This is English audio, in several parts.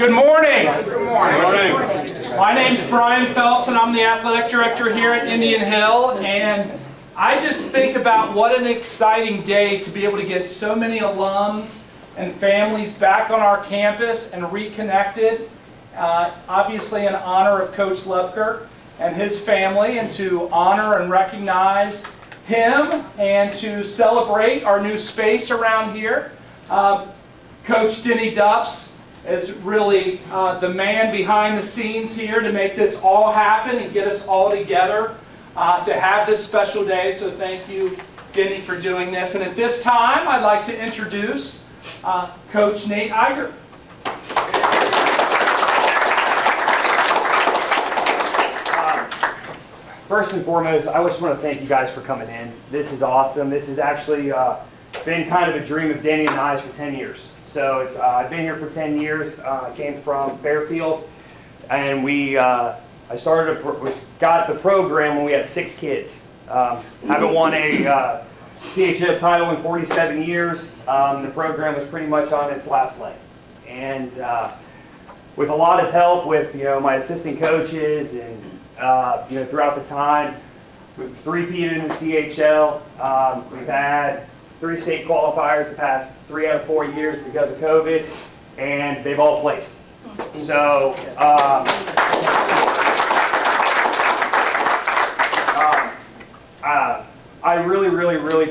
Good morning. Good morning. My name's Brian Phelps, and I'm the athletic director here at Indian Hill. And I just think about what an exciting day to be able to get so many alums and families back on our campus and reconnected. Obviously in honor of Coach Loebker and his family, and to honor and recognize him and to celebrate our new space around here. Coach Dupps is really the man behind the scenes here to make this all happen and get us all together to have this special day. So thank you, Denny, for doing this. And at this time, I'd like to introduce Coach Nate Eigher. First and foremost, I just want to thank you guys for coming in. This is awesome. This has actually been kind of a dream of Danny and I's for 10 years. So I've been here for 10 years. I came from Fairfield, and we got the program when we had 6 kids. Haven't won a CHO title in 47 years. The program was pretty much on its last leg, and with a lot of help with my assistant coaches and throughout the time, we've three-peated in the CHL. We've had 3 state qualifiers the past 3 out of 4 years because of COVID, and they've all placed. So I really,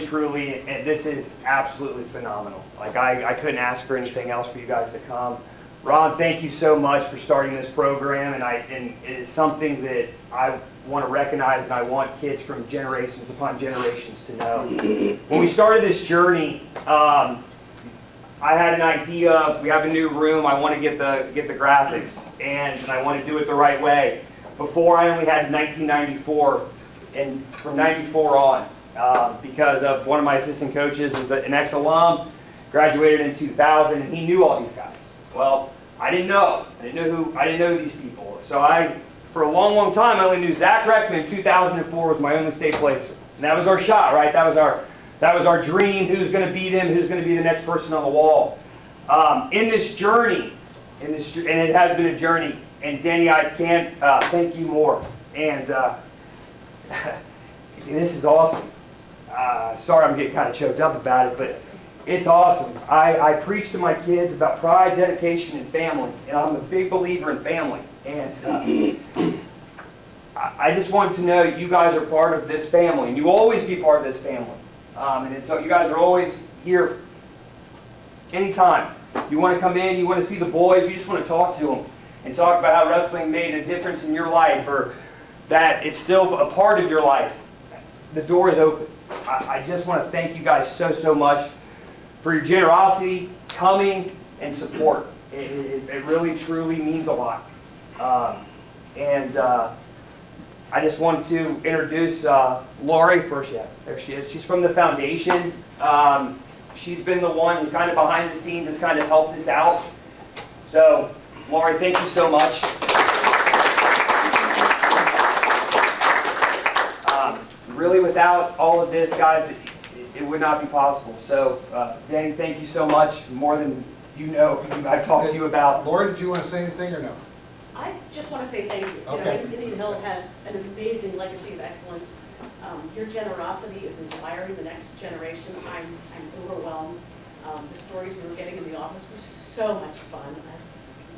truly, and this is absolutely phenomenal. Like I couldn't ask for anything else for you guys to come. Ron, thank you so much for starting this program, and it is something that I want to recognize, and I want kids from generations upon generations to know. When we started this journey, I had an idea. We have a new room. I want to get the graphics, and I want to do it the right way. Before, I only had 1994, and from '94 on, because of one of my assistant coaches is an ex-alum, graduated in 2000, and he knew all these guys. Well, I didn't know who these people. So for a long time, I only knew Zach Reckman in 2004 was my only state placer. And that was our shot, right? That was our dream. Who's going to beat him? Who's going to be the next person on the wall? In this journey, and it has been a journey. And Danny, I can't thank you more. And this is awesome. Sorry, I'm getting kind of choked up about it, but it's awesome. I preach to my kids about pride, dedication, and family, and I'm a big believer in family. And I just want to know you guys are part of this family, and you will always be part of this family. You guys are always here anytime. You want to come in, you want to see the boys, you just want to talk to them and talk about how wrestling made a difference in your life, or that it's still a part of your life. The door is open. I just want to thank you guys so much for your generosity, coming, and support. It really, truly means a lot. I just wanted to introduce Lori first. Yeah, there she is. She's from the foundation. She's been the one who kind of behind the scenes has kind of helped us out. So, Lori, thank you so much. Really, without all of this, guys, it would not be possible. So, Danny, thank you so much. More than I've talked to you about. Lori, did you want to say anything or no? I just want to say thank you. Okay. Indian Hill has an amazing legacy of excellence. Your generosity is inspiring the next generation. I'm overwhelmed. The stories we were getting in the office were so much fun. I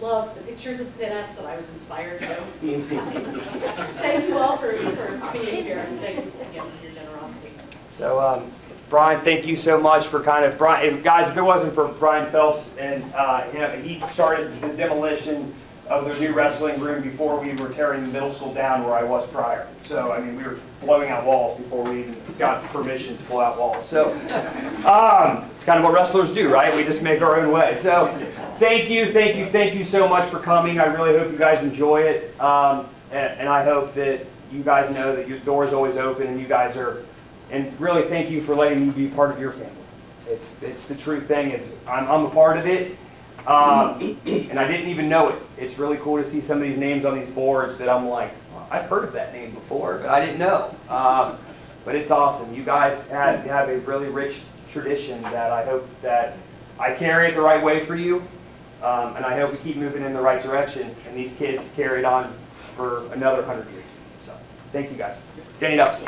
love the pictures of pinups that I was inspired to. Thank you all for being here, and thank you again for your generosity. So, Brian, thank you so much for guys, if it wasn't for Brian Phelps, and he started the demolition of the new wrestling room before we were tearing the middle school down where I was prior. So, I mean, we were blowing out walls before we even got permission to blow out walls. So, it's kind of what wrestlers do, right? We just make our own way. So, thank you so much for coming. I really hope you guys enjoy it. And I hope that you guys know that your door is always open, and you guys are. And really, thank you for letting me be part of your family. It's the true thing is I'm a part of it, and I didn't even know it. It's really cool to see some of these names on these boards that I'm like, well, I've heard of that name before, but I didn't know. But it's awesome. You guys have a really rich tradition that I hope that I carry it the right way for you. And I hope we keep moving in the right direction, and these kids carry it on for another 100 years. So, thank you guys. Danny Dupps.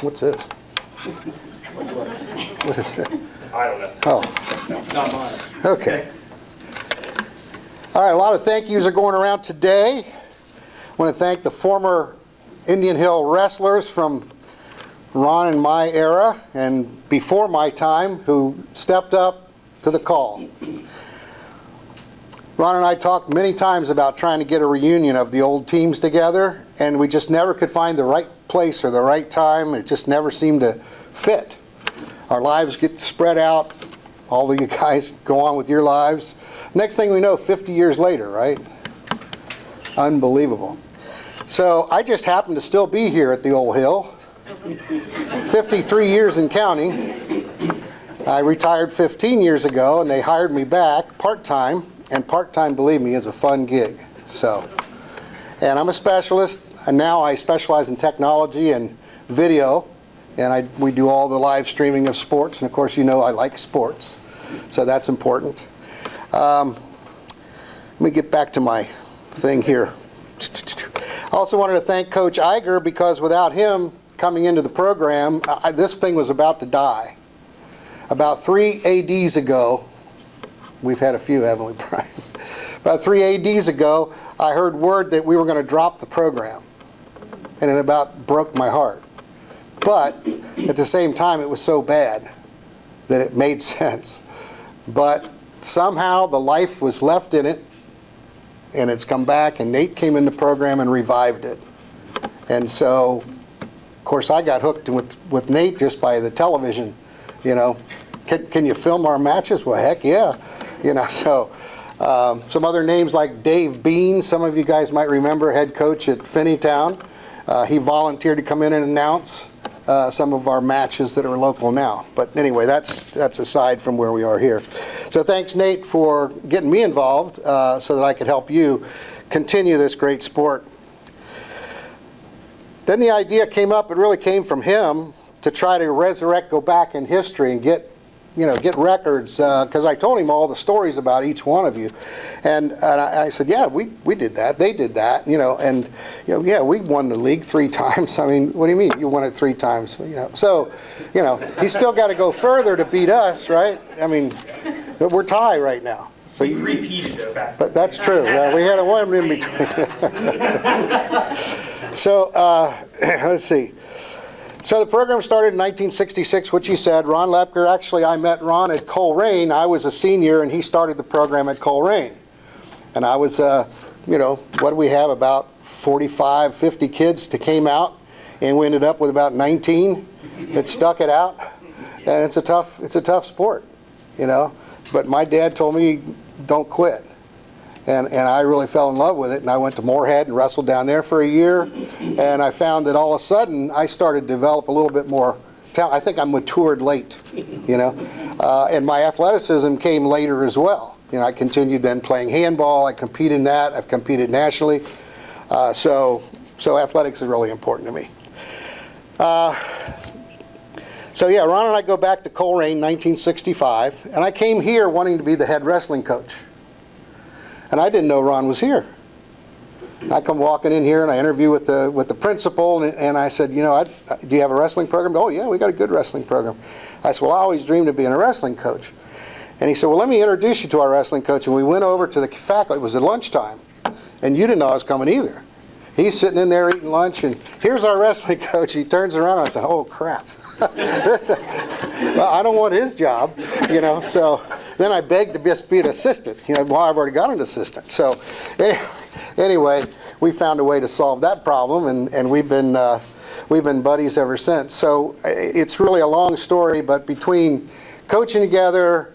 What's this? What is it? I don't know. Oh, Not mine. okay. All right, a lot of thank yous are going around today. I want to thank the former Indian Hill wrestlers from Ron and my era and before my time who stepped up to the call. Ron and I talked many times about trying to get a reunion of the old teams together, and we just never could find the right place or the right time. It just never seemed to fit. Our lives get spread out. All of you guys go on with your lives. Next thing we know, 50 years later, right? Unbelievable. So I just happen to still be here at the old hill. 53 years and counting. I retired 15 years ago, and they hired me back part-time. And part-time, believe me, is a fun gig. So, and I'm a specialist, and now I specialize in technology and video, and we do all the live streaming of sports, and of course you know I like sports, so that's important. Let me get back to my thing here. I also wanted to thank Coach Eigher, because without him coming into the program, this thing was about to die. About 3 ADs ago, we've had a few, haven't we, Brian? About 3 ADs ago, I heard word that we were going to drop the program. And it about broke my heart. But at the same time, it was so bad that it made sense. But somehow the life was left in it, and it's come back, and Nate came in the program and revived it. And so, of course, I got hooked with Nate just by the television, you know. Can you film our matches? Well, heck yeah. You know, so some other names like Dave Bean, some of you guys might remember, head coach at Finneytown. He volunteered to come in and announce some of our matches that are local now. But anyway, that's aside from where we are here. So thanks, Nate, for getting me involved so that I could help you continue this great sport. Then the idea came up, it really came from him, to try to resurrect, go back in history and get records, because I told him all the stories about each one of you, and I said, yeah, we did that, they did that, and yeah, we won the league 3 times. I mean, what do you mean you won it 3 times? So he's still got to go further to beat us, right? I mean, we're tied right now. So you repeated it back. But that's true. We had a one in between. So let's see. So the program started in 1966, which you said. Ron Loebker, actually I met Ron at Coleraine. I was a senior and he started the program at Coleraine. And I was, what do we have, about 45, 50 kids that came out, and we ended up with about 19 that stuck it out. And it's a tough sport, But my dad told me, don't quit. And I really fell in love with it, and I went to Moorhead and wrestled down there for a year, and I found that all of a sudden I started to develop a little bit more talent. I think I matured late, and my athleticism came later as well. I continued then playing handball. I competed in that. I've competed nationally. So athletics is really important to me. So yeah, Ron and I go back to Coleraine, 1965, and I came here wanting to be the head wrestling coach. And I didn't know Ron was here. I come walking in here and I interview with the principal, and I said, do you have a wrestling program? Oh yeah, we got a good wrestling program. I said, well, I always dreamed of being a wrestling coach. And he said, well, let me introduce you to our wrestling coach. And we went over to the faculty. It was at lunchtime, and you didn't know I was coming either. He's sitting in there eating lunch, and here's our wrestling coach. He turns around and I said, oh crap. Well, I don't want his job, so then I begged to just be an assistant, well, I've already got an assistant. So anyway, we found a way to solve that problem, and we've been buddies ever since. So it's really a long story, but between coaching together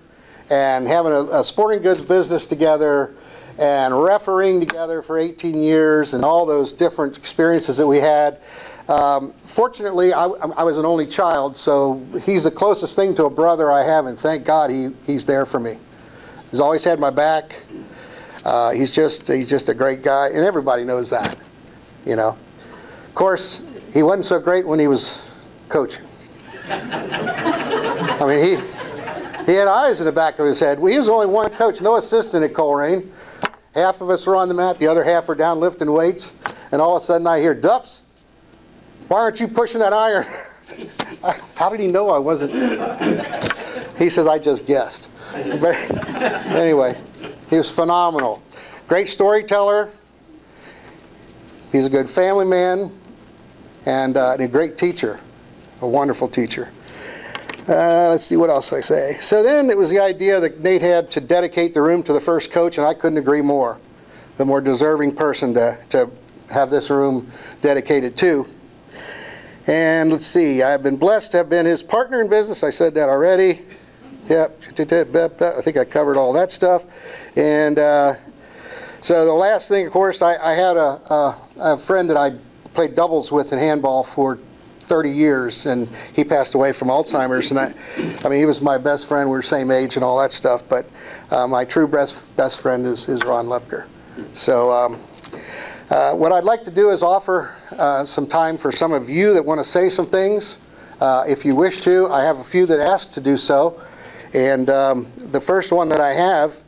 and having a sporting goods business together and refereeing together for 18 years and all those different experiences that we had, fortunately, I was an only child, so he's the closest thing to a brother I have, and thank God he's there for me. He's always had my back. He's just a great guy, and everybody knows that, Of course, he wasn't so great when he was coaching. I mean, he had eyes in the back of his head. Well, he was only one coach, no assistant at Coleraine. Half of us were on the mat, the other half were down lifting weights, and all of a sudden I hear, "Dupps, why aren't you pushing that iron?" How did he know I wasn't? He says, "I just guessed." But anyway, he was phenomenal. Great storyteller. He's a good family man and a great teacher, a wonderful teacher. Let's see what else I say. So then it was the idea that Nate had to dedicate the room to the first coach, and I couldn't agree more. The more deserving person to have this room dedicated to. And let's see, I've been blessed to have been his partner in business. I said that already. Yep, I think I covered all that stuff. And so the last thing, of course, I had a friend that I played doubles with in handball for 30 years, and he passed away from Alzheimer's. And I mean, he was my best friend. We were the same age and all that stuff. But my true best friend is Ron Loebker. So what I'd like to do is offer some time for some of you that want to say some things. If you wish to, I have a few that asked to do so. And the first one that I have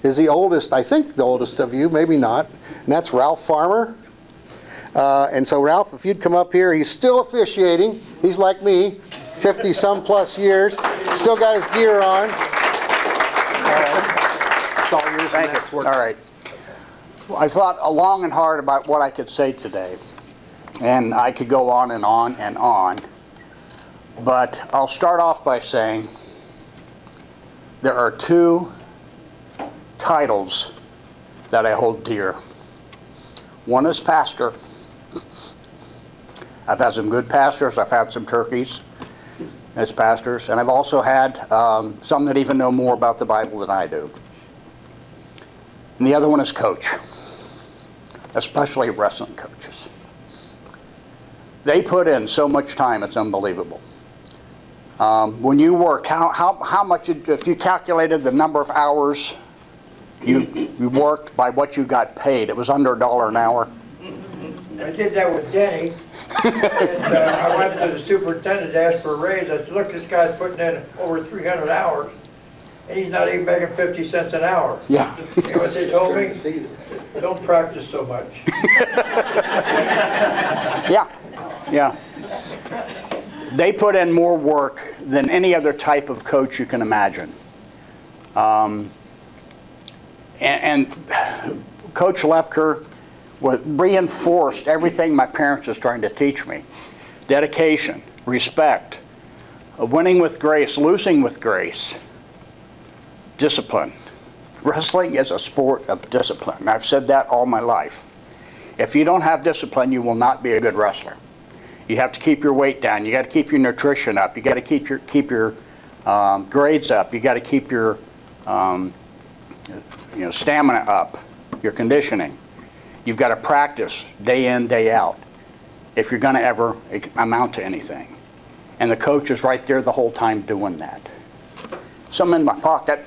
is the oldest, I think the oldest of you, maybe not, and that's Ralph Farmer. And so Ralph, if you'd come up here, he's still officiating. He's like me, 50-some plus years, still got his gear on. It's all yours. Thank you. All right. Well, I thought long and hard about what I could say today, and I could go on and on and on, but I'll start off by saying there are two titles that I hold dear. One is pastor. I've had some good pastors. I've had some turkeys as pastors, and I've also had some that even know more about the Bible than I do. And the other one is coach, especially wrestling coaches. They put in so much time, it's unbelievable. When you work, how much, if you calculated the number of hours you worked by what you got paid, it was under $1 an hour. I did that with Denny. And, I went to the superintendent to ask for a raise. I said, "Look, this guy's putting in over 300 hours, and he's not even making 50 cents an hour." Yeah. You know what they told me? "Don't practice so much." Yeah. They put in more work than any other type of coach you can imagine. And Coach Loebker reinforced everything my parents was trying to teach me. Dedication, respect, winning with grace, losing with grace, discipline. Wrestling is a sport of discipline. I've said that all my life. If you don't have discipline, you will not be a good wrestler. You have to keep your weight down. You got to keep your nutrition up. You got to keep your grades up. You got to keep your stamina up, your conditioning. You've got to practice day in, day out if you're going to ever amount to anything. And the coach is right there the whole time doing that. Some in my pocket.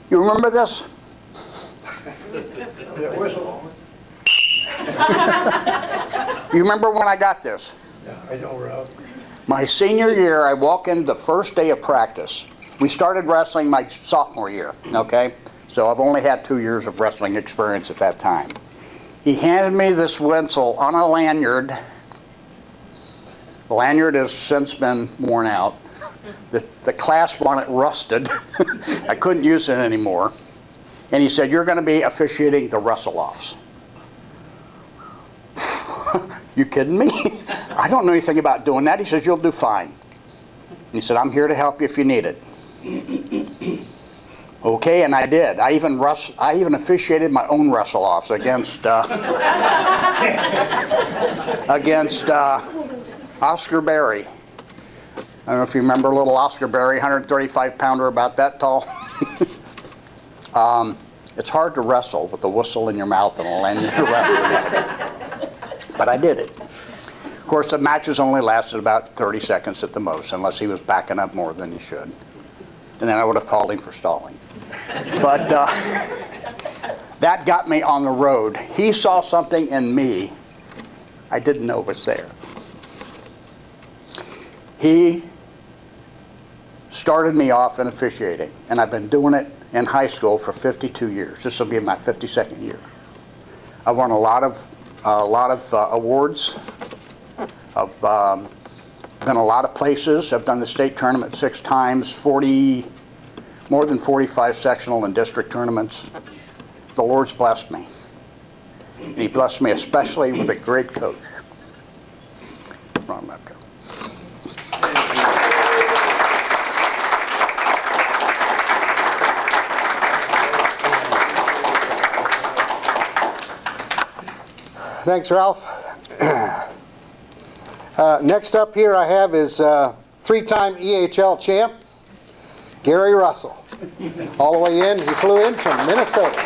You remember this? That whistle. You remember when I got this? Yeah, I know, Ralph. My senior year, I walk in the first day of practice. We started wrestling my sophomore year, okay? So I've only had 2 years of wrestling experience at that time. He handed me this whistle on a lanyard. The lanyard has since been worn out. The clasp on it rusted. I couldn't use it anymore. And he said, "You're going to be officiating the wrestle-offs." You kidding me? I don't know anything about doing that. He says, "You'll do fine." He said, "I'm here to help you if you need it." Okay, and I did. I even officiated my own wrestle-offs against Oscar Berry. I don't know if you remember little Oscar Berry, 135-pounder, about that tall. It's hard to wrestle with a whistle in your mouth and a lanyard around your neck. But I did it. Of course, the matches only lasted about 30 seconds at the most, unless he was backing up more than he should. And then I would have called him for stalling. But that got me on the road. He saw something in me I didn't know was there. He started me off in officiating, and I've been doing it in high school for 52 years. This will be my 52nd year. I've won a lot of awards. I've been a lot of places. I've done the state tournament 6 times, more than 45 sectional and district tournaments. The Lord's blessed me. And He blessed me especially with a great coach, Ron Loebker. Thanks, Ralph. Next up here I have is 3-time EHL champ, Gary Russell. All the way in, he flew in from Minnesota.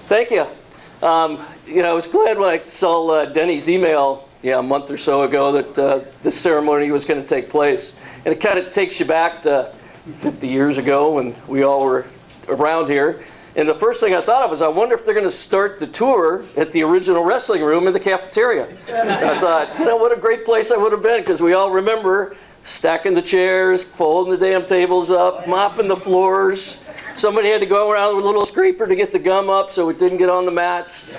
Thank you. I was glad when I saw Denny's email a month or so ago that this ceremony was going to take place. And it kind of takes you back to 50 years ago when we all were around here. And the first thing I thought of was, I wonder if they're going to start the tour at the original wrestling room in the cafeteria. And I thought, what a great place I would have been, because we all remember stacking the chairs, folding the damn tables up, mopping the floors. Somebody had to go around with a little scraper to get the gum up so it didn't get on the mats.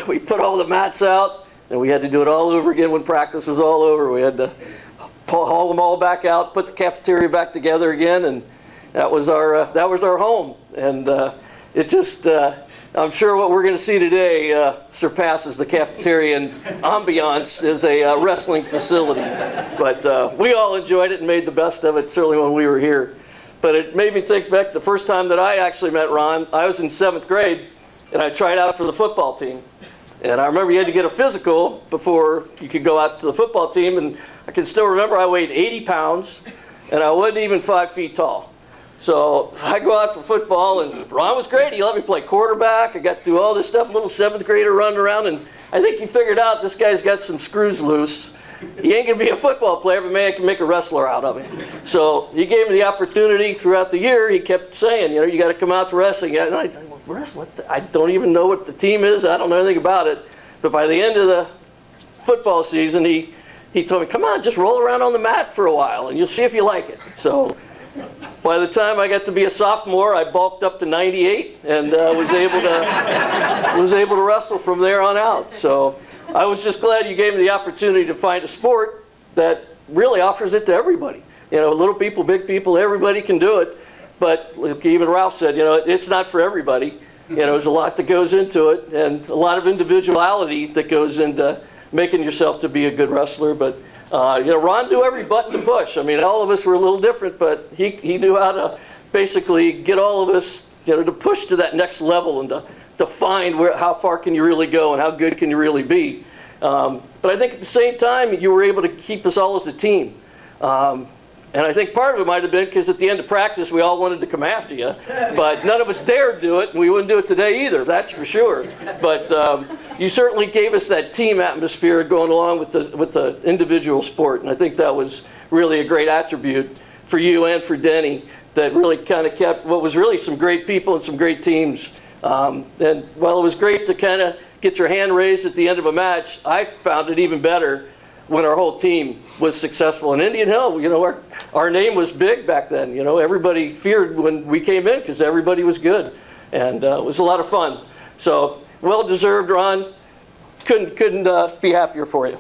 We put all the mats out, and we had to do it all over again when practice was all over. We had to haul them all back out, put the cafeteria back together again, and that was our home. And it just, I'm sure what we're going to see today surpasses the cafeteria and ambiance as a wrestling facility. But we all enjoyed it and made the best of it, certainly when we were here. But it made me think back the first time that I actually met Ron. I was in 7th grade, and I tried out for the football team. And I remember you had to get a physical before you could go out to the football team. And I can still remember I weighed 80 pounds, and I wasn't even 5 feet tall. So I go out for football, and Ron was great. He let me play quarterback. I got to do all this stuff, little 7th grader running around, and I think he figured out this guy's got some screws loose. He ain't going to be a football player, but man, I can make a wrestler out of him. So he gave me the opportunity throughout the year. He kept saying, you got to come out for wrestling. And I thought, I don't even know what the team is. I don't know anything about it. But by the end of the football season, he told me, come on, just roll around on the mat for a while, and you'll see if you like it. So by the time I got to be a sophomore, I bulked up to 98 and was able to wrestle from there on out. So I was just glad you gave me the opportunity to find a sport that really offers it to everybody. Little people, big people, everybody can do it. But like even Ralph said, it's not for everybody. There's a lot that goes into it, and a lot of individuality that goes into making yourself to be a good wrestler. But Ron knew every button to push. I mean, all of us were a little different, but he knew how to basically get all of us, to push to that next level and to find how far can you really go and how good can you really be. But I think at the same time, you were able to keep us all as a team. And I think part of it might have been because at the end of practice, we all wanted to come after you. But none of us dared do it, and we wouldn't do it today either, that's for sure. But you certainly gave us that team atmosphere going along with the individual sport. And I think that was really a great attribute for you and for Denny that really kind of kept what was really some great people and some great teams. And while it was great to kind of get your hand raised at the end of a match, I found it even better when our whole team was successful. In Indian Hill, our name was big back then. Everybody feared when we came in because everybody was good. And it was a lot of fun. So, well-deserved, Ron. Couldn't be happier for you.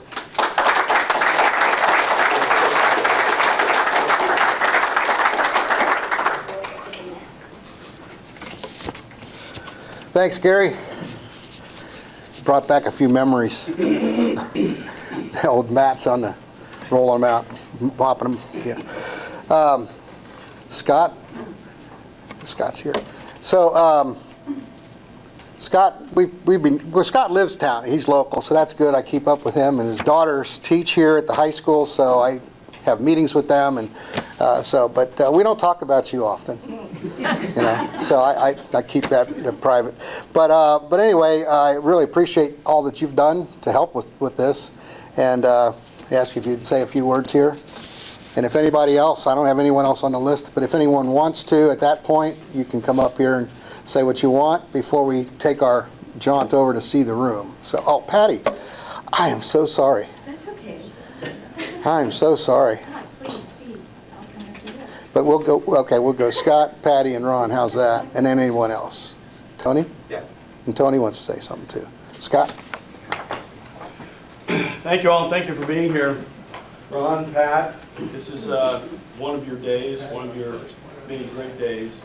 Thanks, Gary. Brought back a few memories. The old mats on the, rolling them out, mopping them. Yeah. Scott's here. So Scott, Scott lives town. He's local, so that's good. I keep up with him, and his daughters teach here at the high school, so I have meetings with them, and but we don't talk about you often. So I keep that private. But anyway, I really appreciate all that you've done to help with this, and ask if you'd say a few words here. And if anybody else, I don't have anyone else on the list, but if anyone wants to, at that point, you can come up here and say what you want before we take our jaunt over to see the room. So, oh, Patty, I am so sorry. That's okay. I am so sorry. Scott, please, Steve, I'll come after that. But we'll go Scott, Patty, and Ron. How's that? And then anyone else. Tony? Yeah. And Tony wants to say something too. Scott? Thank you all, and thank you for being here. Ron, Pat, this is one of your days, one of your many great days.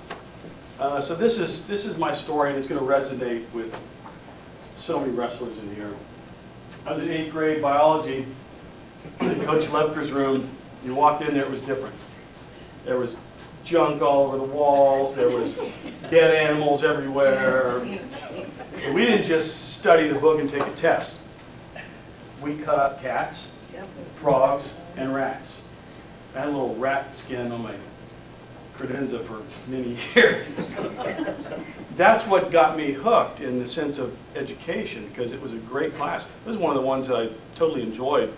So this is my story, and it's going to resonate with so many wrestlers in here. I was in 8th grade biology in Coach Loebker's room. You walked in there, it was different. There was junk all over the walls. There was dead animals everywhere. And we didn't just study the book and take a test. We cut up cats, frogs, and rats. I had a little rat skin on my credenza for many years. That's what got me hooked in the sense of education, because it was a great class. It was one of the ones that I totally enjoyed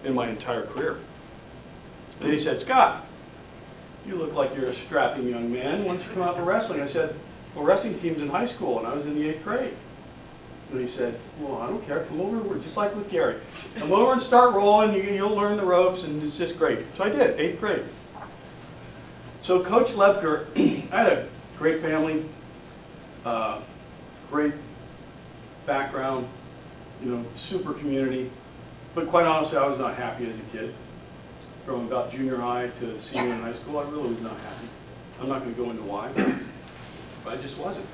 in my entire career. And then he said, Scott, you look like you're a strapping young man. Why don't you come out for wrestling? I said, well, wrestling team's in high school, and I was in the 8th grade. And he said, well, I don't care. Come over, we're just like with Gary. Come over and start rolling. You'll learn the ropes, and it's just great. So I did, 8th grade. So Coach Loebker, I had a great family, great background, super community. But quite honestly, I was not happy as a kid. From about junior high to senior in high school, I really was not happy. I'm not going to go into why, but I just wasn't.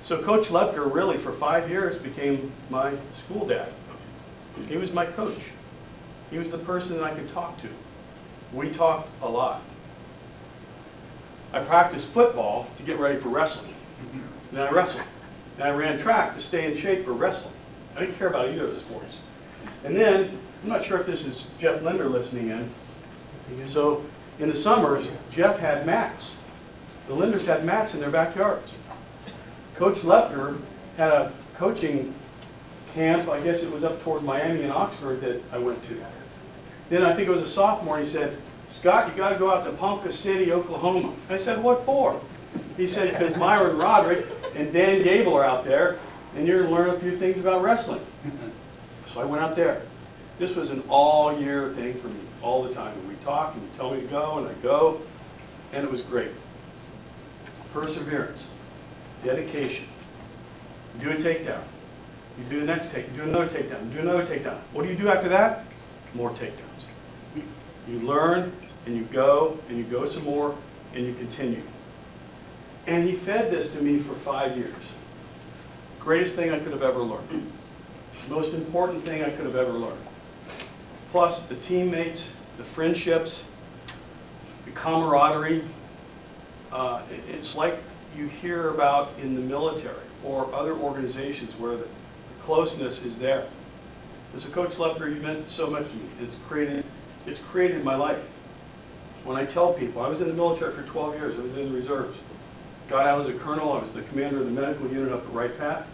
So Coach Loebker really, for 5 years, became my school dad. He was my coach. He was the person that I could talk to. We talked a lot. I practiced football to get ready for wrestling. Then I wrestled. Then I ran track to stay in shape for wrestling. I didn't care about either of the sports. And then, I'm not sure if this is Jeff Linder listening in. So in the summers, Jeff had mats. The Linders had mats in their backyards. Coach Loebker had a coaching camp, I guess it was up toward Miami and Oxford, that I went to. Then I think it was a sophomore, and he said, Scott, you got to go out to Ponca City, Oklahoma. I said, what for? He said, because Myron Roderick and Dan Gable are out there, and you're going to learn a few things about wrestling. So I went out there. This was an all-year thing for me, all the time. And we talked, and you tell me to go, and I go, and it was great. Perseverance, dedication. You do a takedown. You do the next take. You do another takedown. You do another takedown. What do you do after that? More takedowns. You learn, and you go some more, and you continue. And he fed this to me for 5 years. Greatest thing I could have ever learned. Most important thing I could have ever learned. Plus the teammates, the friendships, the camaraderie. It's like you hear about in the military or other organizations where the closeness is there. As a Coach Loebker, you meant so much to me. It's created my life. When I tell people, I was in the military for 12 years, I was in the reserves. Got out as a colonel, I was the commander of the medical unit up at Right Pat.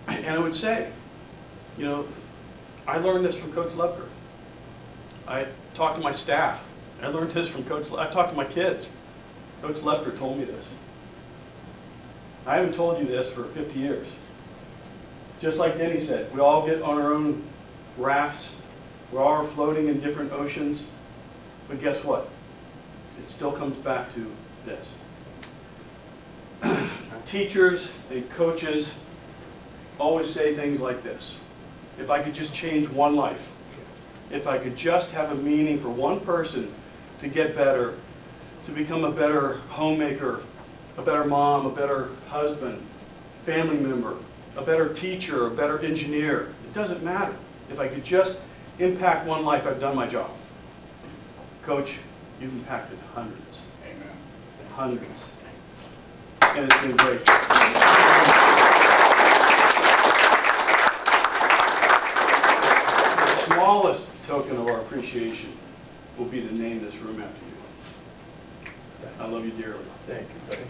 And I would say, I learned this from Coach Loebker. I talked to my staff. I learned this from Coach Loebker. I talked to my kids. Coach Loebker told me this. I haven't told you this for 50 years. Just like Denny said, we all get on our own rafts. We're all floating in different oceans. But guess what? It still comes back to this. Teachers and coaches always say things like this. If I could just change one life, if I could just have a meaning for one person to get better, to become a better homemaker, a better mom, a better husband, family member, a better teacher, a better engineer, it doesn't matter. If I could just impact one life, I've done my job. Coach, you've impacted hundreds. Amen. Hundreds. And it's been great. The smallest token of our appreciation will be to name this room after you. I love you dearly. Thank you, buddy.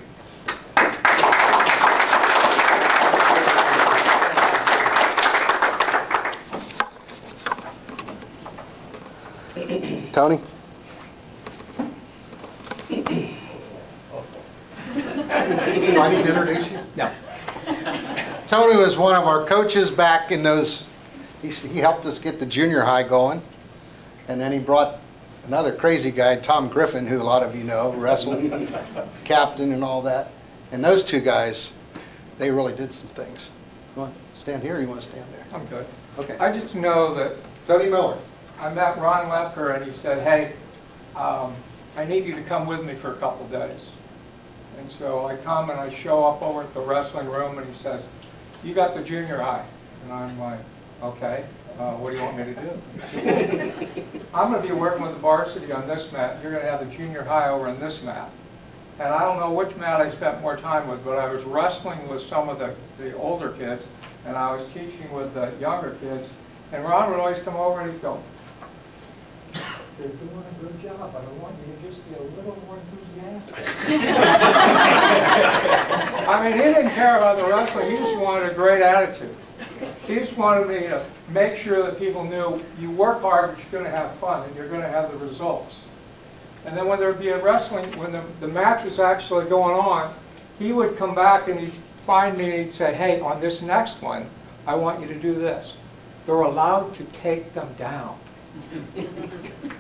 Tony? Do I need to introduce you? No. Tony was one of our coaches back in those, he helped us get the junior high going. And then he brought another crazy guy, Tom Griffin, who a lot of you know, wrestled, captain and all that. And those two guys, they really did some things. You want to stand here or you want to stand there? I'm good. Okay. I just know that Tony Miller. I met Ron Loebker and he said, hey, I need you to come with me for a couple days. And so I come and I show up over at the wrestling room and he says, you got the junior high. And I'm like, okay, what do you want me to do? He said, I'm going to be working with the varsity on this mat. You're going to have the junior high over on this mat. And I don't know which mat I spent more time with, but I was wrestling with some of the older kids and I was teaching with the younger kids. And Ron would always come over and he'd go, they're doing a good job. I want you to just be a little more enthusiastic. I mean, he didn't care about the wrestling. He just wanted a great attitude. He just wanted me to make sure that people knew you work hard, but you're going to have fun, and you're going to have the results. And then when there'd be a wrestling, when the match was actually going on, he would come back and he'd find me and he'd say, hey, on this next one, I want you to do this. They're allowed to take them down.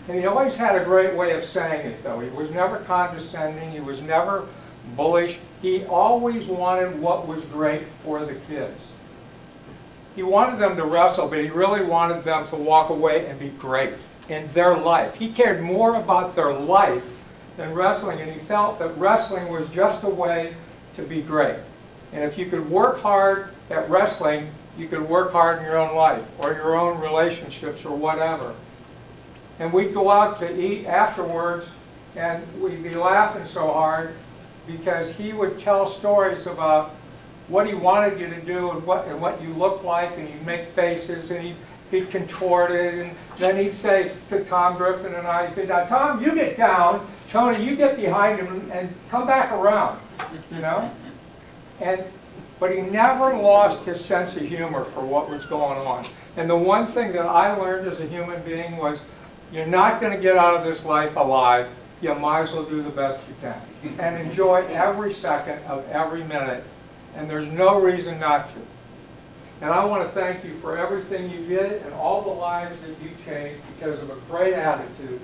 And he always had a great way of saying it, though. He was never condescending. He was never bullish. He always wanted what was great for the kids. He wanted them to wrestle, but he really wanted them to walk away and be great in their life. He cared more about their life than wrestling, and he felt that wrestling was just a way to be great. And if you could work hard at wrestling, you could work hard in your own life or your own relationships or whatever. And we'd go out to eat afterwards and we'd be laughing so hard because he would tell stories about what he wanted you to do and what you looked like, and he'd make faces and he'd contort it, and then he'd say to Tom Griffin and I, he'd say, now Tom, you get down, Tony, you get behind him and come back around, you know? But he never lost his sense of humor for what was going on. And the one thing that I learned as a human being was, you're not going to get out of this life alive. You might as well do the best you can. And enjoy every second of every minute. And there's no reason not to. And I want to thank you for everything you did and all the lives that you changed because of a great attitude.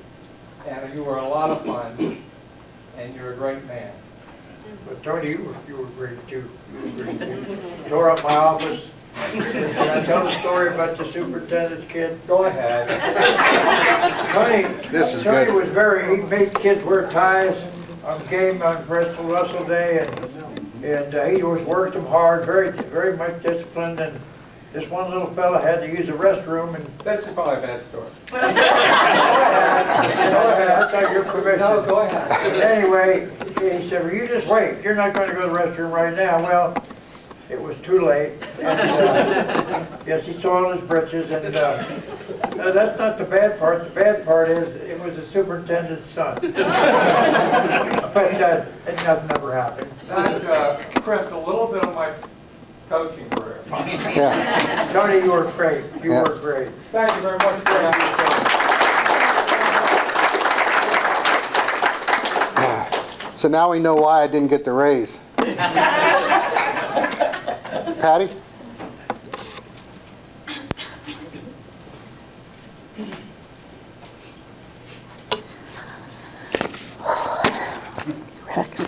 And you were a lot of fun. And you're a great man. But Tony, you were great too. You were great too. Tore up my office. Can I tell the story about the superintendent's kid? Go ahead. Tony was he made kids wear ties on game on Bristol Russell Day, and he always worked them hard, very much disciplined, and this one little fella had to use the restroom, and That's probably a bad story. go ahead, I got your permission. No, go ahead. Anyway, he said, well, you just wait, you're not going to go to the restroom right now. Well, it was too late, and yes, he soiled his britches, and that's not the bad part. The bad part is it was the superintendent's son. But nothing ever happened. That crimped a little bit of my coaching career. Yeah. Tony, you were great. You Yeah. were great. Thank you very much for having me. So now we know why I didn't get the raise. Patty? Rex.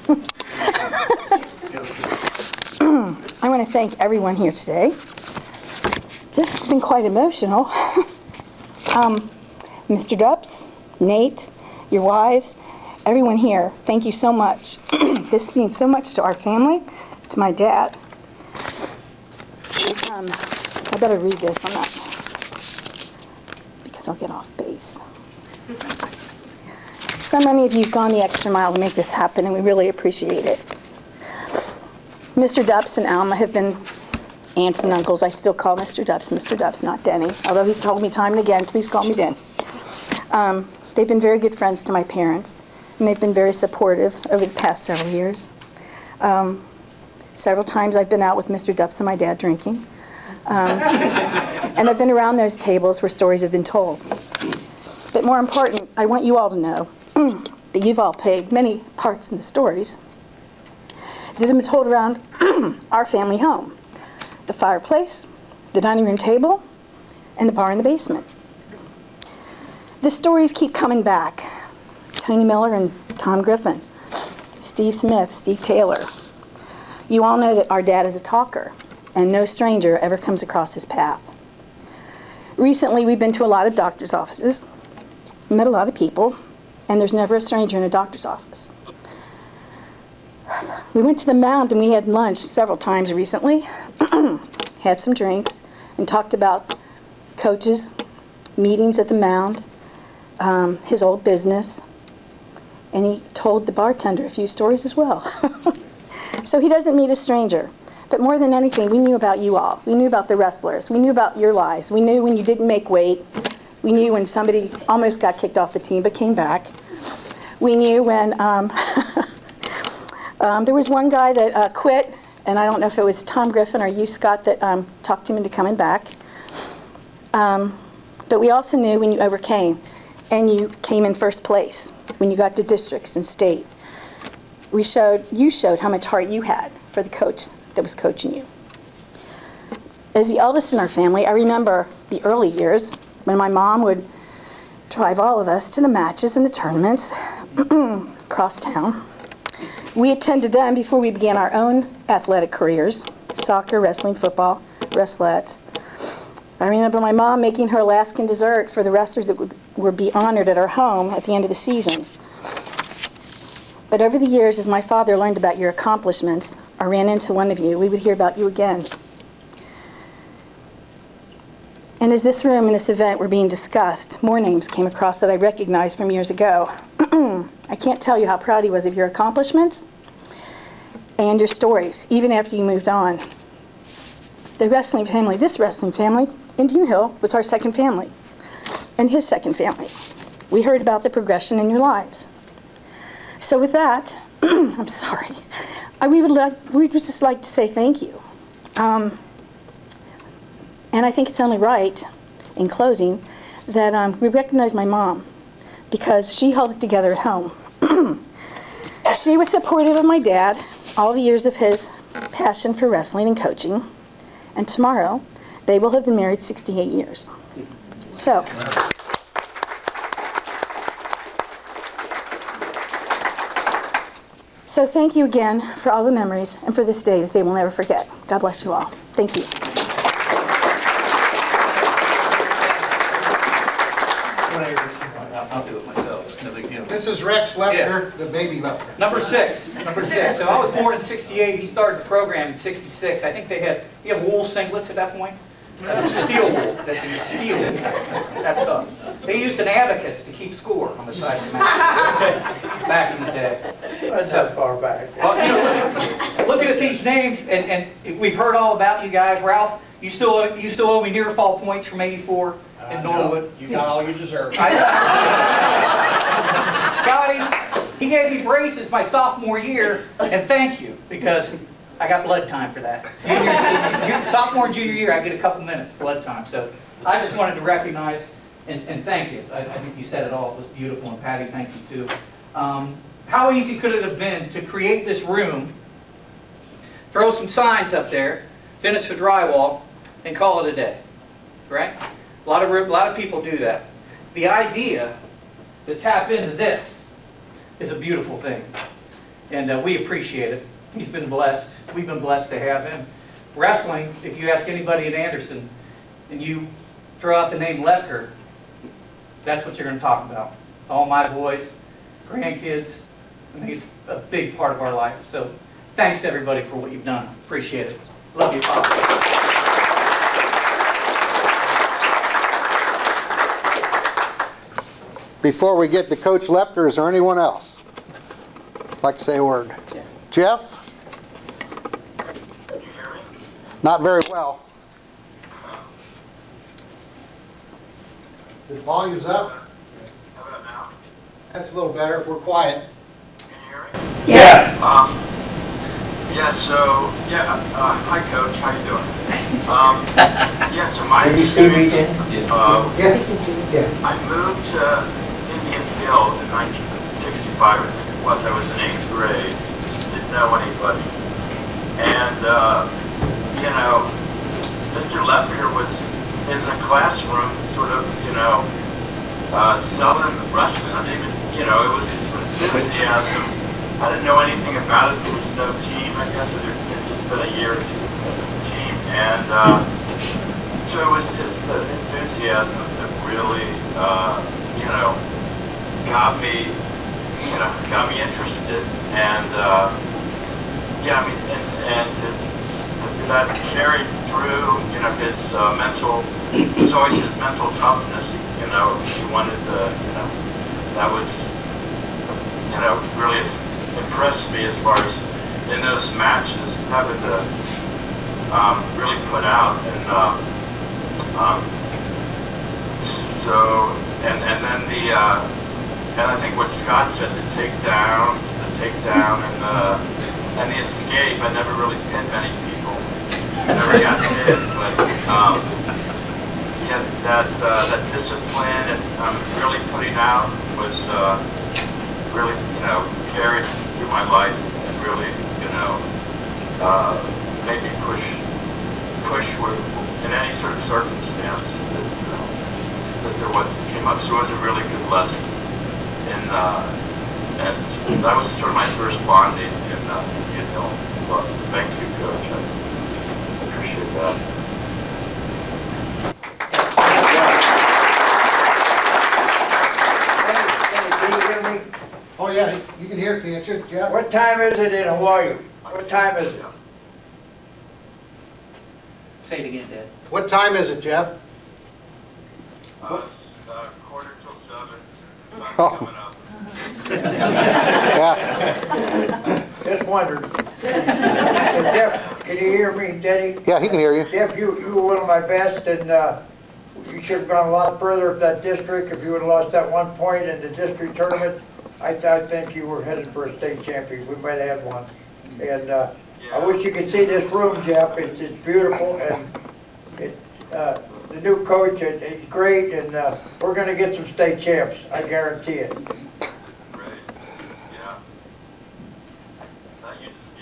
I want to thank everyone here today. This has been quite emotional. Mr. Dupps, Nate, your wives, everyone here, thank you so much. This means so much to our family, to my dad. I better read this on that because I'll get off base. So many of you have gone the extra mile to make this happen, and we really appreciate it. Mr. Dupps and Alma have been aunts and uncles. I still call Mr. Dupps, not Denny. Although he's told me time and again, please call me Den. They've been very good friends to my parents, and they've been very supportive over the past several years. Several times I've been out with Mr. Dupps and my dad drinking. And I've been around those tables where stories have been told. But more important, I want you all to know that you've all played many parts in the stories that have been told around our family home. the fireplace, the dining room table, and the bar in the basement. The stories keep coming back. Tony Miller and Tom Griffin, Steve Smith, Steve Taylor. You all know that our dad is a talker, and no stranger ever comes across his path. Recently, we've been to a lot of doctor's offices, met a lot of people, and there's never a stranger in a doctor's office. We went to the Mound and we had lunch several times recently, had some drinks, and talked about coaches, meetings at the Mound, his old business, and he told the bartender a few stories as well. So he doesn't meet a stranger. But more than anything, we knew about you all. We knew about the wrestlers. We knew about your lives. We knew when you didn't make weight. We knew when somebody almost got kicked off the team but came back. We knew when there was one guy that quit, and I don't know if it was Tom Griffin or you, Scott, that talked him into coming back. But we also knew when you overcame, and you came in first place, when you got to districts and state. You showed how much heart you had for the coach that was coaching you. As the eldest in our family, I remember the early years when my mom would drive all of us to the matches and the tournaments across town. We attended them before we began our own athletic careers, soccer, wrestling, football, wrestlettes. I remember my mom making her Alaskan dessert for the wrestlers that would be honored at our home at the end of the season. But over the years, as my father learned about your accomplishments, or ran into one of you, we would hear about you again. And as this room and this event were being discussed, more names came across that I recognized from years ago. I can't tell you how proud he was of your accomplishments and your stories, even after you moved on. The wrestling family, this wrestling family, Indian Hill, was our second family, and his second family. We heard about the progression in your lives. So with that, I'm sorry, we'd just like to say thank you. And I think it's only right, in closing, that we recognize my mom, because she held it together at home. She was supportive of my dad all the years of his passion for wrestling and coaching, and tomorrow they will have been married 68 years. So thank you again for all the memories and for this day that they will never forget. God bless you all. Thank you. I'll do it myself. No big deal. This is Rex Loebker, the baby Loebker. Number six. So I was born in '68. He started the program in '66. I think you have wool singlets at that point? Steel wool. That's steel. That tough. They used an abacus to keep score on the side of the map back in the day. That's not far back. Well, looking at these names, and we've heard all about you guys. Ralph, you still owe me near fall points from '84 in Norwood. You got all you deserve. Scotty, he gave me braces my sophomore year, and thank you, because I got blood time for that. Sophomore and junior year, I get a couple minutes blood time. So I just wanted to recognize and thank you. I think you said it all. It was beautiful, and Patty, thank you too. How easy could it have been to create this room, throw some signs up there, finish the drywall, and call it a day, right? A lot of people do that. The idea to tap into this is a beautiful thing, and we appreciate it. He's been blessed. We've been blessed to have him. Wrestling, if you ask anybody in Anderson, and you throw out the name Loebker, that's what you're going to talk about. All my boys, grandkids. I mean, it's a big part of our life. So thanks to everybody for what you've done. Appreciate it. Love you, Pop. Before we get to Coach Loebker, is there anyone else like to say a word? Yeah. Jeff? Not very well. The volume's up. How about now? That's a little better if we're quiet. Can you hear me? Yeah. Hi Coach, how you doing? So my experience, I moved to Indian Hill in 1965, I think it was. I was in 8th grade, didn't know anybody. And, Mr. Loebker was in the classroom, sort of, selling wrestling. I didn't even, it was his enthusiasm. I didn't know anything about it. There was no team, I guess, or there had just been a year or two team. And so it was just the enthusiasm that really, got me interested. And and that carried through, his mental, it was always his mental toughness, he wanted to, that was, really impressed me as far as in those matches, having to really put out. And and then and I think what Scott said, the takedown and the escape. I never really pinned many people. I never got hit, but that discipline and really putting out was really carried through my life and really made me push in any sort of circumstance that there came up. So it was a really good lesson. And that was sort of my first bonding in Indian Hill. Well, thank you, Coach. I appreciate that. Can you hear me? Oh, yeah, you can hear it, can't you, Jeff? What time is it in Hawaii? What time is it? Say it again, Dad. What time is it, Jeff? It's 7:45. Oh. Coming up. Yeah, Just wondered. Jeff, can you hear me, Denny? yeah, he can hear you. Jeff, you were one of my best, and you should have gone a lot further if that district, if you would have lost that 1 point in the district tournament. I think you were headed for a state champion. We might have had one. And I wish you could see this room, Jeff. It's beautiful, and the new coach, he's great, and we're going to get some state champs. I guarantee it. Great. Yeah.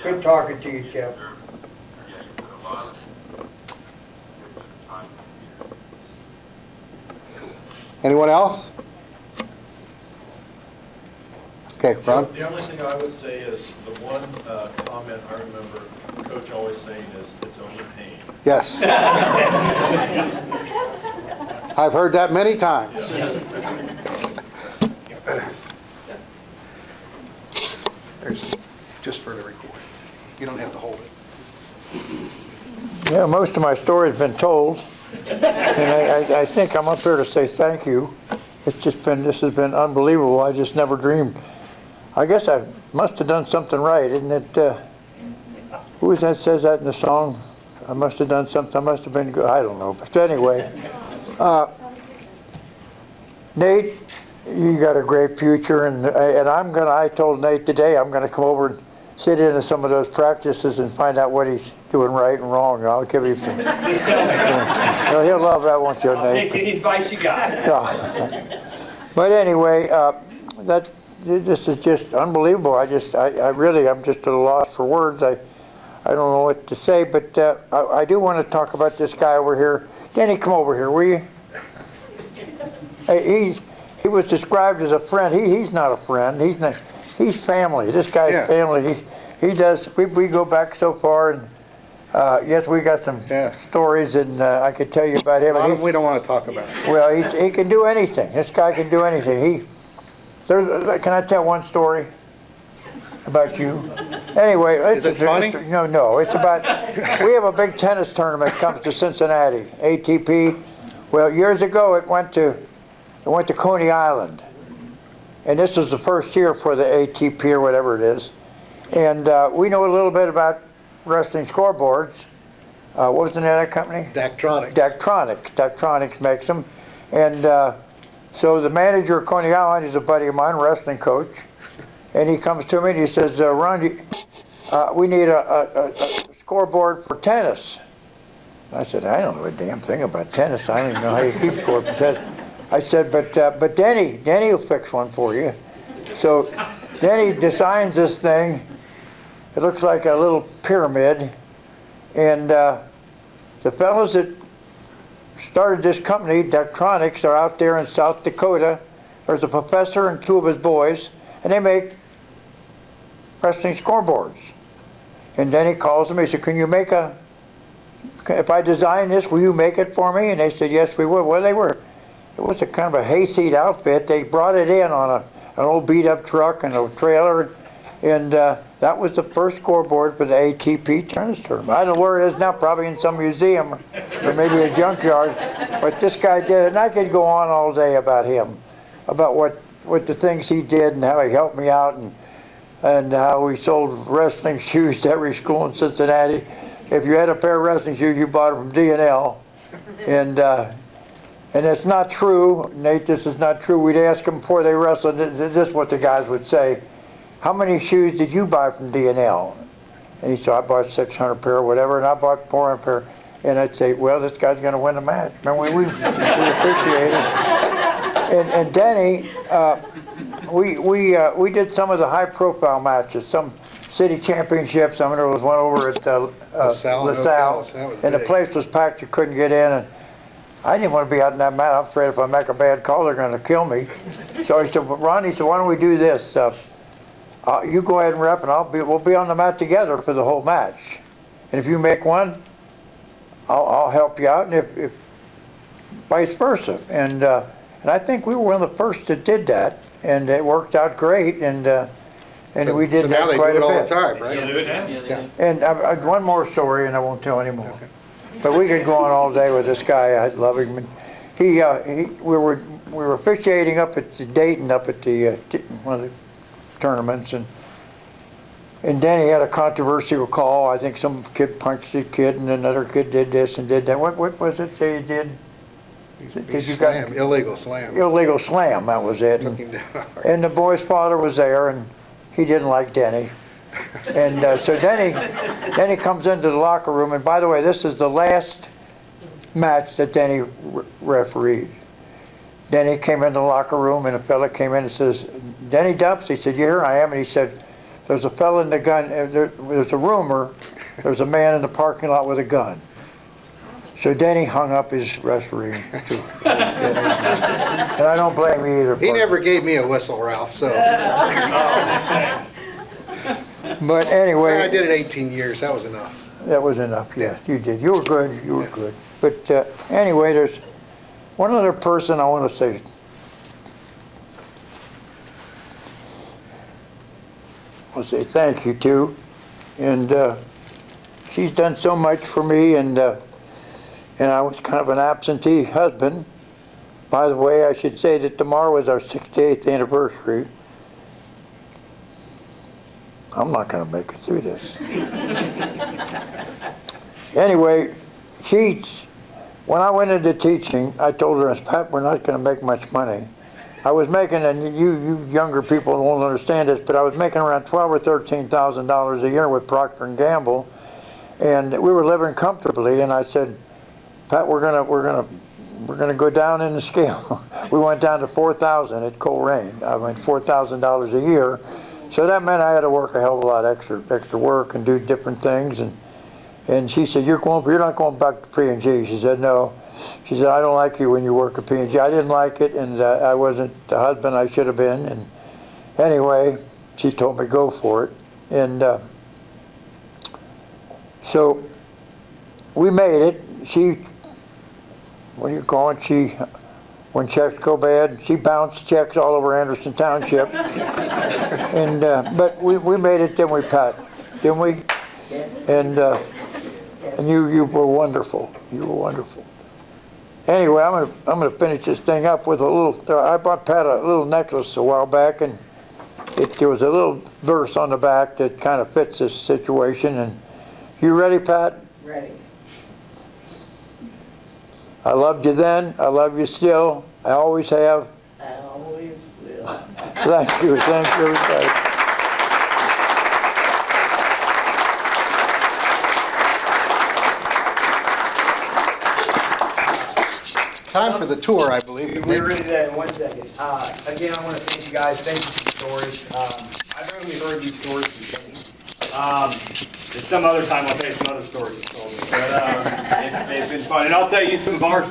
Good talking to you, Jeff. Yeah, you put a lot of good time here. Anyone else? Okay, Ron? The only thing I would say is the one comment I remember Coach always saying is, it's only pain. Yes. I've heard that many times. Just for the recording. You don't have to hold it. Yeah, most of my story's been told, and I think I'm up here to say thank you. This has been unbelievable. I just never dreamed. I guess I must have done something right, isn't it? Who is that says that in the song? I must have done something. I must have been good. I don't know. But anyway, Nate, you got a great future, and I told Nate today I'm gonna come over and sit into some of those practices and find out what he's doing right and wrong. I'll give him some. He'll love that, won't you, Nate? I'll take any advice you got. Yeah. But anyway, this is just unbelievable. I'm just at a loss for words. I don't know what to say, but I do want to talk about this guy over here. Danny, come over here, will you? Hey, he was described as a friend. He's not a friend. He's family. This guy's family. He does. We go back so far, and yes, we got some stories, and I could tell you about him. We don't want to talk about it. Well, he can do anything. This guy can do anything. Can I tell one story about you? Anyway, is it funny? No. It's about, we have a big tennis tournament comes to Cincinnati, ATP. Well, years ago it went to Coney Island, and this was the first year for the ATP or whatever it is. And we know a little bit about wrestling scoreboards. What was the name of that company? Daktronics. Daktronics makes them, and. So the manager of Coney Island is a buddy of mine, wrestling coach, and he comes to me and he says, Ron, we need a scoreboard for tennis. And I said, I don't know a damn thing about tennis. I don't even know how you keep score for tennis. I said, but Denny will fix one for you. So Denny designs this thing. It looks like a little pyramid, and The fellows that started this company, Daktronics, are out there in South Dakota. There's a professor and 2 of his boys, and they make wrestling scoreboards. And then he calls them, he said, can you make if I design this, will you make it for me? And they said, yes, we would. Well, it was a kind of a hayseed outfit. They brought it in on an old beat-up truck and a trailer, and that was the first scoreboard for the ATP tennis tournament. I don't know where it is now, probably in some museum or maybe a junkyard, but this guy did it. And I could go on all day about him, about what the things he did and how he helped me out, and how we sold wrestling shoes to every school in Cincinnati. If you had a pair of wrestling shoes, you bought them from D&L. And it's not true, Nate, this is not true. We'd ask them before they wrestled, this is what the guys would say. How many shoes did you buy from D&L? And he said, I bought 600 pair or whatever, and I bought 400 pair. And I'd say, well, this guy's going to win the match. Remember, we appreciate it. And Denny, we did some of the high-profile matches, some city championships. I mean, there was one over at LaSalle, and the place was packed. You couldn't get in, and I didn't want to be out in that match. I'm afraid if I make a bad call, they're going to kill me. So he said, well, Ronnie said, why don't we do this? You go ahead and rep, and we'll be on the mat together for the whole match. And if you make one, I'll help you out, and if vice versa. And I think we were one of the first that did that, and it worked out great. And we did that quite a bit. All the time, right? Yeah. And one more story, and I won't tell any more. Okay. But we could go on all day with this guy. I love him. And we were officiating up at Dayton, up at the one of the tournaments, and then he had a controversial call. I think some kid punched the kid, and another kid did this and did that. What was it they did? Illegal slam. Illegal slam, that was it. And the boy's father was there, and he didn't like Denny. And so Denny comes into the locker room, and by the way, this is the last match that Denny refereed. Denny came into the locker room, and a fella came in and says, Denny Dupps, he said, here I am. And he said, there's a fella in the gun, there's a rumor, there's a man in the parking lot with a gun. So Denny hung up his refereeing too. And I don't blame you either. He never gave me a whistle, Ralph, so. But anyway. I did it 18 years, that was enough. That was enough, yes, you did. You were good, you were good. But anyway, there's one other person I want to say. I'll say thank you to. And she's done so much for me, and I was kind of an absentee husband. By the way, I should say that tomorrow is our 68th anniversary. I'm not going to make it through this. Anyway, when I went into teaching, I told her, Pat, we're not going to make much money. I was making, and you younger people won't understand this, but I was making around $12,000 or $13,000 a year with Procter & Gamble, and we were living comfortably. And I said, Pat, we're gonna go down in the scale. We went down to $4,000 at Coleraine. I went $4,000 a year. So that meant I had to work a hell of a lot extra work and do different things. And she said, you're not going back to P&G. She said, no. She said, I don't like you when you work at P&G. I didn't like it, and I wasn't the husband I should have been. And anyway, she told me go for it. And so we made it. What do you call it? When checks go bad, she bounced checks all over Anderson Township. And but we made it, didn't we, Pat? Didn't we? And you were wonderful. You were wonderful. Anyway, I'm gonna finish this thing up with a little. I bought Pat a little necklace a while back, and there was a little verse on the back that kind of fits this situation. And you ready, Pat? Ready. I loved you then. I love you still. I always have. I always will. Thank you. Thank you, everybody. Time for the tour, I believe. We're ready to do that in 1 second. Again, I want to thank you guys. Thank you for the stories. I've only heard these stories from Kenny. And some other time I'll tell you some other stories he's told me. But they've been fun. And I'll tell you some of our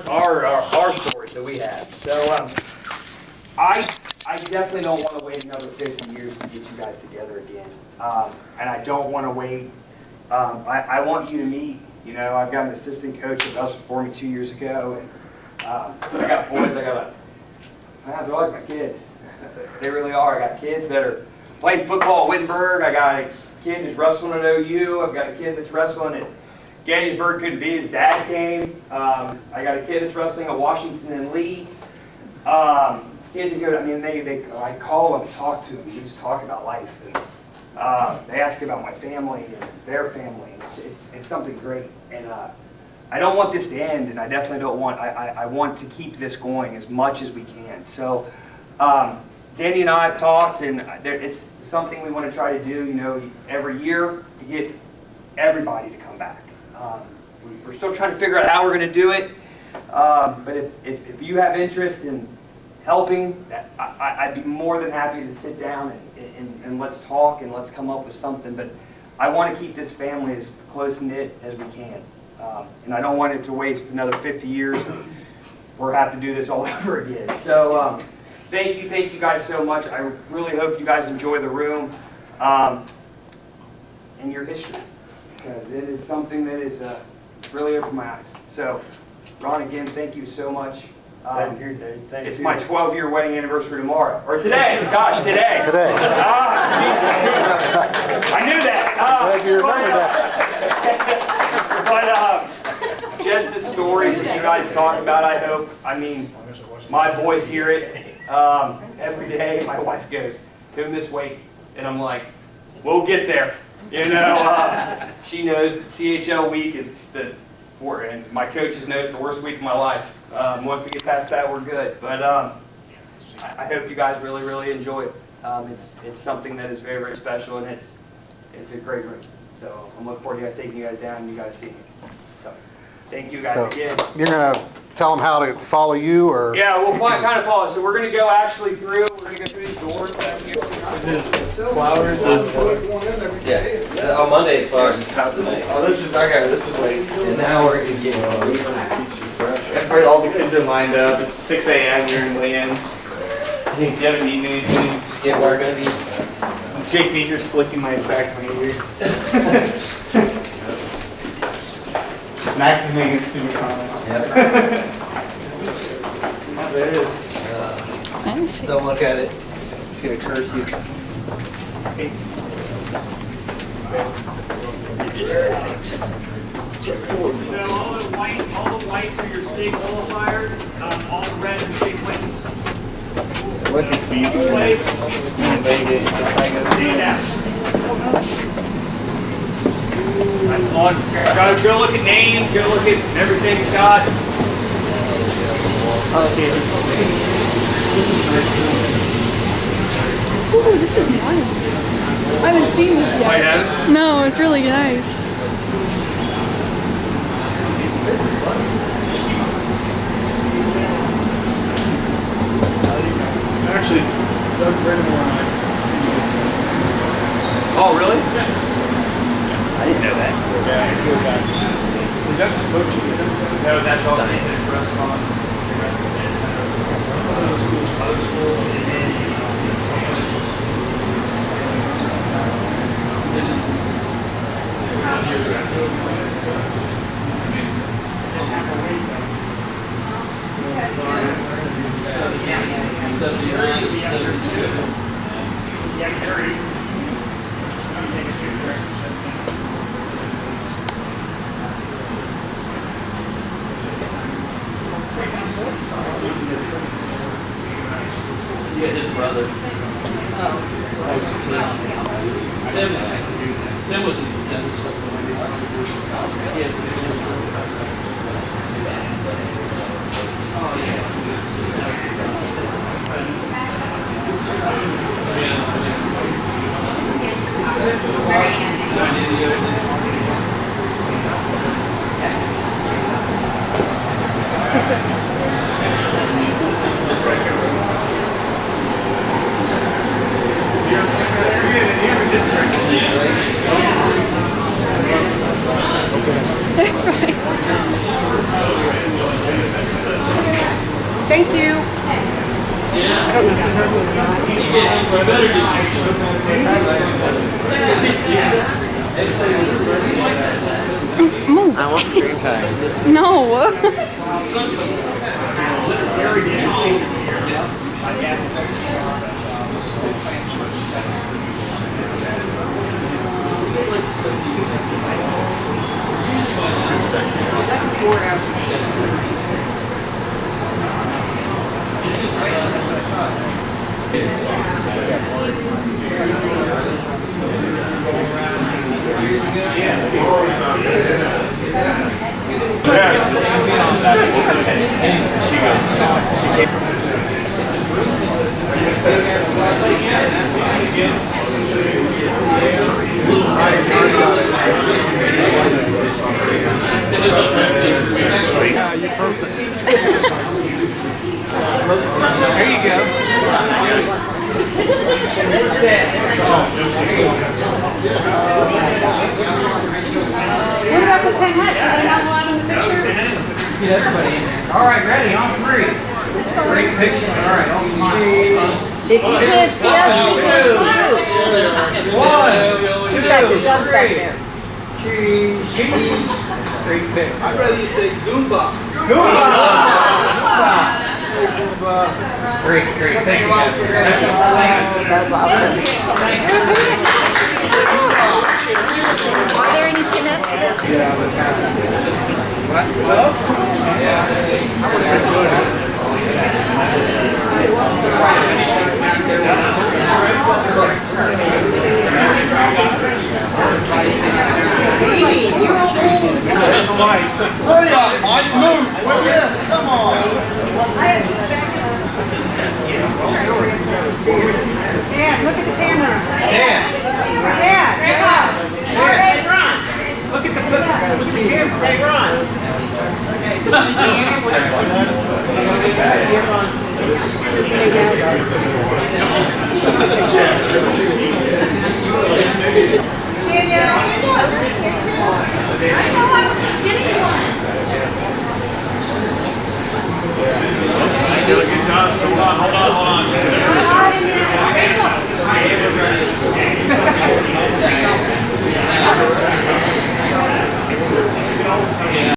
stories that we have. So I definitely don't want to wait another 50 years to get you guys together again. And I don't want to wait. I want you to meet. You know, I've got an assistant coach that does it for me 2 years ago. And I got boys, they're like my kids. They really are. I got kids that are playing football at Wittenberg. I got a kid who's wrestling at OU. I've got a kid that's wrestling at Gettysburg. Couldn't be. His dad came. I got a kid that's wrestling at Washington and Lee. Kids that go, I mean, I call them, talk to them. We just talk about life. And they ask about my family and their family. And it's something great. And I don't want this to end, and I definitely don't want, I want to keep this going as much as we can. So Danny and I have talked, and it's something we want to try to do, you know, every year to get everybody to come back. We're still trying to figure out how we're going to do it, but if you have interest in helping, I'd be more than happy to sit down and let's talk and let's come up with something. But I want to keep this family as close-knit as we can. And I don't want it to waste another 50 years and we'll have to do this all over again. So thank you guys so much. I really hope you guys enjoy the room and your history, because it is something that is really opened my eyes. So Ron, again, thank you so much. Thank you, Dave. Thank you. It's my 12-year wedding anniversary tomorrow. Or today. Gosh, today. Today. I knew that. Glad you remember that. But just the stories that you guys talk about, I hope. I mean, my boys hear it every day. My wife goes, "Who missed weight?" And I'm like, "We'll get there." You know, she knows that CHL week is and my coaches know it's the worst week of my life. Once we get past that, we're good. But I hope you guys really, really enjoy it. It's something that is very, very special, and it's a great room. So I'm looking forward to you guys taking you guys down and you guys seeing it. So thank you guys again. You're going to tell them how to follow you, or? Yeah, we'll kind of follow. So we're going to go actually through. We're going to go through these doors. Flowers. Yeah. On Monday it's flowers. Tonight. Oh, this is late. And now we're getting Everybody, all the kids are lined up. It's 6 a.m. You're in Lynn's. You haven't eaten anything. Just get where we're gonna be. Jake Meeker's flicking my back to my ear. Max is making a stupid comment. Yep. There it is. Don't look at it. It's gonna curse you. So all the whites are your state qualifiers. All the red are state wins. Looking for you. Nice one. Go look at names. Go look at everything you got. Okay. Ooh, this is nice. I haven't seen this yet. Oh, you haven't? No, it's really nice. Actually, Doug Brennan. Oh, really? I didn't know that. Yeah, he's good guy. Is that the coach? No, that's all Science. restaurant. Other schools, and then Yeah, his brother. Tim was in tennis. Yeah. Thank you. I don't know if you heard me or not. Move. I want screen time. No. Yeah, you're perfect. There you go. What about the pen hats? Are they not allowed in the picture? Get everybody in there. All right, ready, on three. Great picture. All right, all smile. If you can't see us, we can't see you. One, Who's got your guns back two, there? three. Cheese. Great pick. I'd rather you say Goomba. Great, thank you guys. That's awesome. Are there any peanuts? Baby, you're old. Hurry up, Mike, move, will you? Come on. Dad, look at the camera. Dad, Dad. Hey, Ron. look at the camera. Hey, Ron. Doing a good job. Hold on.